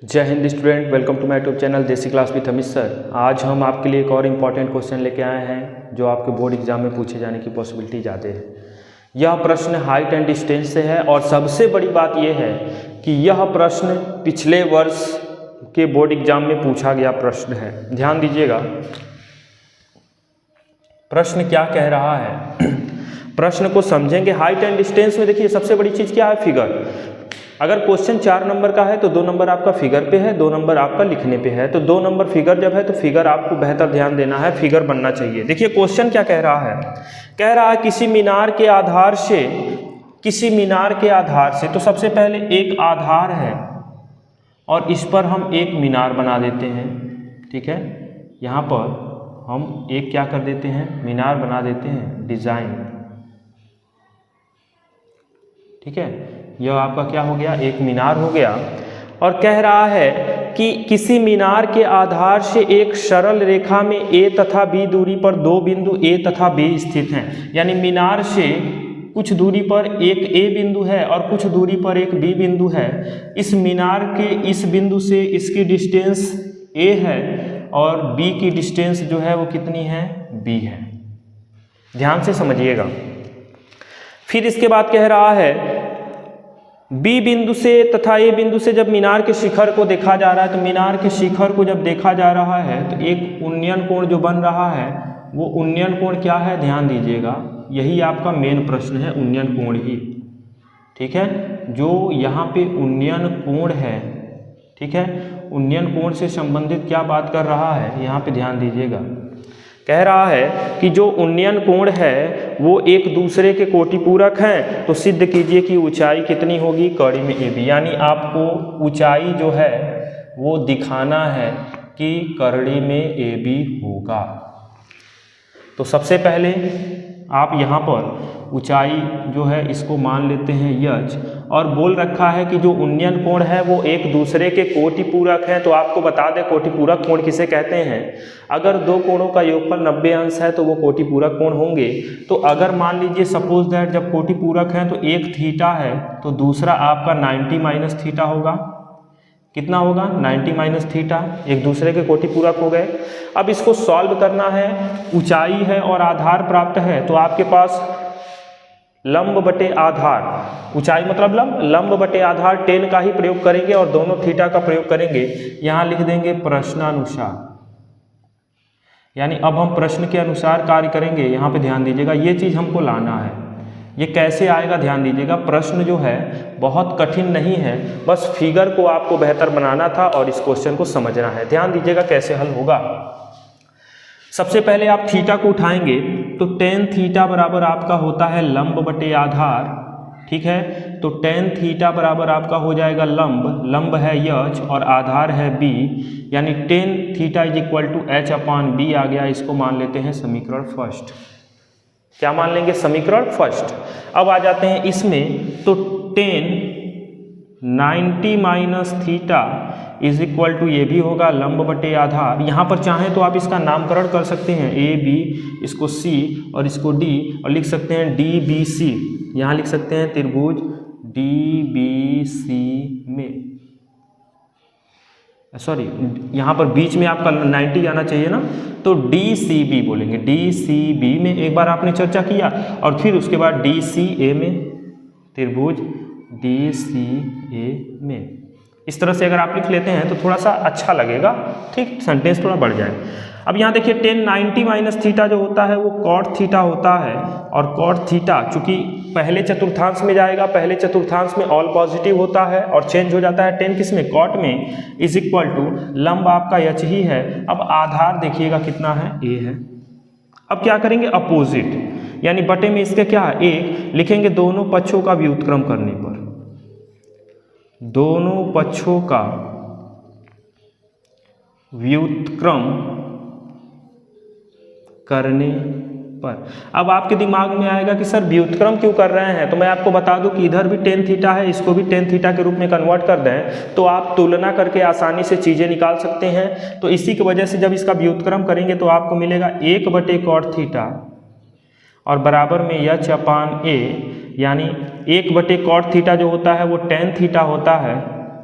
जय Hind student, welcome to my YouTube channel desi class with Amit sir. आज हम आपके लिए एक और इम्पॉर्टेंट क्वेश्चन लेके आए हैं जो आपके बोर्ड एग्जाम में पूछे जाने की पॉसिबिलिटी ज़्यादा है। यह प्रश्न हाइट एंड डिस्टेंस से है और सबसे बड़ी बात यह है कि यह प्रश्न पिछले वर्ष के बोर्ड एग्जाम में पूछा गया प्रश्न है। ध्यान दीजिएगा प्रश्न क्या कह रहा है, प्रश्न को समझेंगे। हाइट एंड डिस्टेंस में देखिए सबसे बड़ी चीज़ क्या है, फिगर। अगर क्वेश्चन 4 नंबर का है तो 2 नंबर आपका फिगर पे है, 2 नंबर आपका लिखने पे है। तो 2 नंबर फिगर जब है तो फिगर आपको बेहतर ध्यान देना है, फिगर बनना चाहिए। देखिए क्वेश्चन क्या कह रहा है, कह रहा है किसी मीनार के आधार से, तो सबसे पहले एक आधार है और इस पर हम एक मीनार बना देते हैं। ठीक है, यहाँ पर हम एक क्या कर देते हैं, मीनार बना देते हैं, डिजाइन। ठीक है, यह आपका क्या हो गया, एक मीनार हो गया। और कह रहा है कि किसी मीनार के आधार से एक सरल रेखा में ए तथा बी दूरी पर 2 बिंदु ए तथा बी स्थित हैं। यानी मीनार से कुछ दूरी पर एक ए बिंदु है और कुछ दूरी पर एक बी बिंदु है। इस मीनार के इस बिंदु से इसकी डिस्टेंस ए है और बी की डिस्टेंस जो है वो कितनी है, बी है। ध्यान से समझिएगा। फिर इसके बाद कह रहा है बी बिंदु से तथा ए बिंदु से जब मीनार के शिखर को देखा जा रहा है, तो मीनार के शिखर को जब देखा जा रहा है तो एक उन्नयन कोण जो बन रहा है वो उन्नयन कोण क्या है, ध्यान दीजिएगा। यही आपका मेन प्रश्न है, उन्नयन कोण ही। ठीक है, जो यहाँ पे उन्नयन कोण है, ठीक है, उन्नयन कोण से संबंधित क्या बात कर रहा है, यहाँ पे ध्यान दीजिएगा। कह रहा है कि जो उन्नयन कोण है वो एक दूसरे के कोटिपूरक हैं, तो सिद्ध कीजिए कि ऊंचाई कितनी होगी कड़ी में ए बी। यानी आपको ऊंचाई जो है वो दिखाना है कि कड़ी में ए बी होगा। तो सबसे पहले आप यहाँ पर ऊंचाई जो है इसको मान लेते हैं यच, और बोल रखा है कि जो उन्नयन कोण है वो एक दूसरे के कोटिपूरक हैं। तो आपको बता दें कोटिपूरक कोण किसे कहते हैं। अगर 2 कोणों का योगफल 90 अंश है तो वो कोटिपूरक कोण होंगे। तो अगर मान लीजिए सपोज दैट जब कोटिपूरक हैं तो एक थीटा है तो दूसरा आपका 90 माइनस थीटा होगा। कितना होगा, 90 माइनस थीटा, एक दूसरे के कोटिपूरक हो गए। अब इसको सॉल्व करना है, ऊंचाई है और आधार प्राप्त है, तो आपके पास लंब बटे आधार, ऊंचाई मतलब लंब बटे आधार 10 का ही प्रयोग करेंगे और दोनों थीटा का प्रयोग करेंगे। यहां लिख देंगे प्रश्नानुसार। यानी अब हम प्रश्न के अनुसार कार्य करेंगे। यहाँ पे ध्यान दीजिएगा, ये चीज हमको लाना है। ये कैसे आएगा, ध्यान दीजिएगा। प्रश्न जो है बहुत कठिन नहीं है, बस फिगर को आपको बेहतर बनाना था और इस क्वेश्चन को समझना है। ध्यान दीजिएगा कैसे हल होगा। सबसे पहले आप थीटा को उठाएंगे तो tan थीटा बराबर आपका होता है लंब बटे आधार। ठीक है, तो tan थीटा बराबर आपका हो जाएगा लंब है यच और आधार है b, यानी tan theta is equal to h upon b आ गया। इसको मान लेते हैं समीकरण फर्स्ट। क्या मान लेंगे, समीकरण फर्स्ट। अब आ जाते हैं इसमें, तो tan 90 minus theta is equal to ये भी होगा लंब बटे आधार। यहाँ पर चाहें तो आप इसका नामकरण कर सकते हैं, ए बी, इसको सी और इसको डी, और लिख सकते हैं डी बी सी। यहाँ लिख सकते हैं त्रिभुज डी बी सी में, सॉरी यहाँ पर बीच में आपका 90 आना चाहिए ना, तो डी सी बी बोलेंगे। डी सी बी में एक बार आपने चर्चा किया और फिर उसके बाद डी सी ए में, त्रिभुज डी सी ए में। इस तरह से अगर आप लिख लेते हैं तो थोड़ा सा अच्छा लगेगा, ठीक, सेंटेंस थोड़ा बढ़ जाए। अब यहाँ देखिए tan 90 माइनस थीटा जो होता है वो कॉट थीटा होता है, और कॉट थीटा चूंकि पहले चतुर्थांश में जाएगा, पहले चतुर्थांश में ऑल पॉजिटिव होता है और चेंज हो जाता है tan किस में, कॉट में, इज इक्वल टू लंब आपका यच ही है। अब आधार देखिएगा कितना है, ए है। अब क्या करेंगे, अपोजिट, यानी बटे में इसके क्या है, एक लिखेंगे। दोनों पक्षों का व्युत्क्रम करने पर, दोनों पक्षों का व्युत्क्रम करने पर। अब आपके दिमाग में आएगा कि सर व्युत्क्रम क्यों कर रहे हैं, तो मैं आपको बता दूं कि इधर भी tan थीटा है, इसको भी tan थीटा के रूप में कन्वर्ट कर दें तो आप तुलना करके आसानी से चीजें निकाल सकते हैं। तो इसी की वजह से जब इसका व्युत्क्रम करेंगे तो आपको मिलेगा 1 बटे कॉट थीटा और बराबर में यच अपान ए, यानी 1 बटे कॉट थीटा जो होता है वो tan थीटा होता है,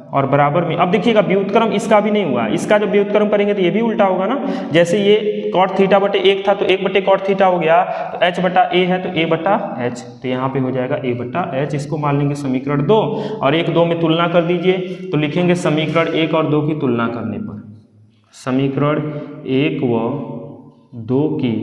और बराबर में, अब देखिएगा व्युत्क्रम इसका भी नहीं हुआ, इसका जब व्युत्क्रम करेंगे तो ये भी उल्टा होगा ना। जैसे ये कॉट थीटा बटे 1 था तो 1 बटे कॉट थीटा हो गया, तो h बटा a है तो a बटा h, तो यहाँ पे हो जाएगा a बटा h। इसको मान लेंगे समीकरण 2 और 1 2 में तुलना कर दीजिए, तो लिखेंगे समीकरण 1 और 2 की तुलना करने पर, समीकरण 1 व 2 की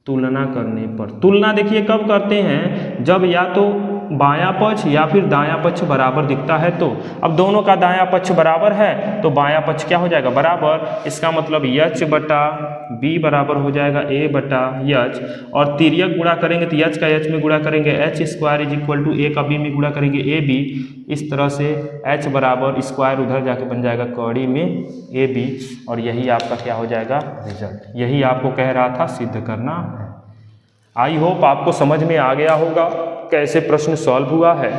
तुलना करने पर, तुलना देखिए कब करते हैं, जब या तो बायां पक्ष या फिर दायां पक्ष बराबर दिखता है तो। अब दोनों का दायां पक्ष बराबर है तो बायां पक्ष क्या हो जाएगा, बराबर। इसका मतलब h बटा b बराबर हो जाएगा a बटा h, और तिर्यक गुणा करेंगे तो h का h में गुणा करेंगे h square is equal to a का b में गुणा करेंगे a b। इस तरह से h बराबर स्क्वायर उधर जाके बन जाएगा कौड़ी में a b, और यही आपका क्या हो जाएगा रिजल्ट। यही आपको कह रहा था सिद्ध करना है। आई होप आपको समझ में आ गया होगा कैसे प्रश्न सॉल्व हुआ है।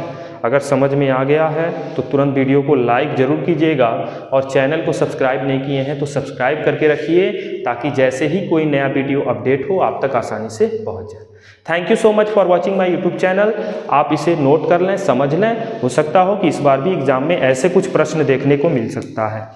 अगर समझ में आ गया है तो तुरंत वीडियो को लाइक जरूर कीजिएगा, और चैनल को सब्सक्राइब नहीं किए हैं तो सब्सक्राइब करके रखिए, ताकि जैसे ही कोई नया वीडियो अपडेट हो आप तक आसानी से पहुंच जाए। Thank you so much for watching my YouTube channel. आप इसे नोट कर लें, समझ लें, हो सकता हो कि इस बार भी एग्जाम में ऐसे कुछ प्रश्न देखने को मिल सकता है।